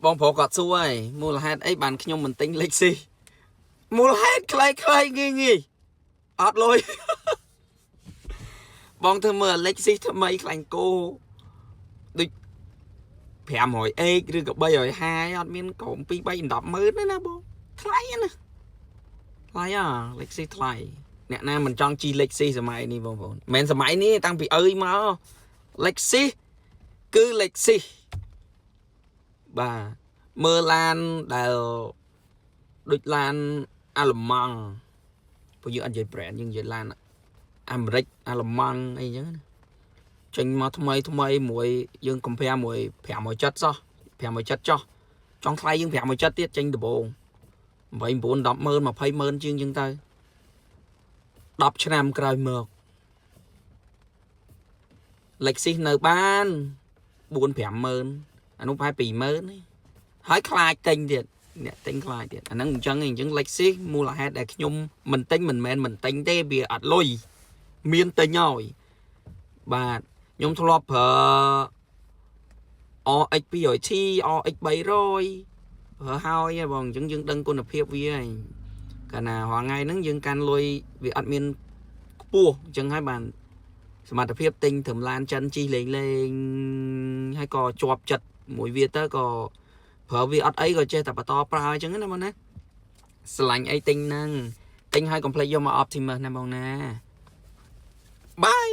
បងប្រុសគាត់សួរហើយមូលហេតុអីបានខ្ញុំមិនទិញ Lexi មូលហេតុខ្លីៗងាយអត់លុយបងធ្វើមើល Lexi ថ្មីខ្លាញ់គោដូច 500x ឬក៏350អត់មានកុំ2 3 10ម៉ឺនទេណាបងថ្លៃណាថ្លៃLexi ថ្លៃអ្នកណាមិនចង់ជី Lexi សម័យនេះបងប្អូនមិនសម័យនេះតាំងពីអើយមក Lexi គឺ Lexi បាទមើលឡានដែលដូចឡានអាល្លឺម៉ង់ពួកយើងអត់និយាយ brand យើងនិយាយឡានអាមេរិកអាល្លឺម៉ង់អីចឹងណាចេញមកថ្មីមួយយើង compare មួយ570សោះ570ចោះចង់ថ្លៃយើង570ទៀតចេញដំបូង8 9 10ម៉ឺន20ម៉ឺនជាងចឹងទៅ10ឆ្នាំក្រោយមក Lexus នៅបាន4 5ម៉ឺនអានោះប្រហែល2ម៉ឺនហើយខ្លាចទិញទៀតអ្នកទិញខ្លាចទៀតអាហ្នឹងអញ្ចឹង Lexus មូលហេតុដែលខ្ញុំមិនទិញមិនមែនមិនទិញទេវាអត់លុយមានទិញហើយបាទខ្ញុំធ្លាប់ប្រើ RX 200T RX 300ប្រើហើយបងអញ្ចឹងយើងដឹងគុណភាពវាហើយកាលណារាល់ថ្ងៃហ្នឹងយើងកាន់លុយវាអត់មានខ្ពស់អញ្ចឹងហើយបានសមត្ថភាពទិញត្រឹមឡានចិនជីលេងហើយក៏ជាប់ចិត្តមួយវាទៅក៏ប្រើវាអត់អីក៏ចេះតែបន្តប្រើអញ្ចឹងណាបងណាស្រឡាញ់អីទិញហ្នឹងទិញហើយកុំភ្លេចយកមក Optimus ណាបងណាបាយ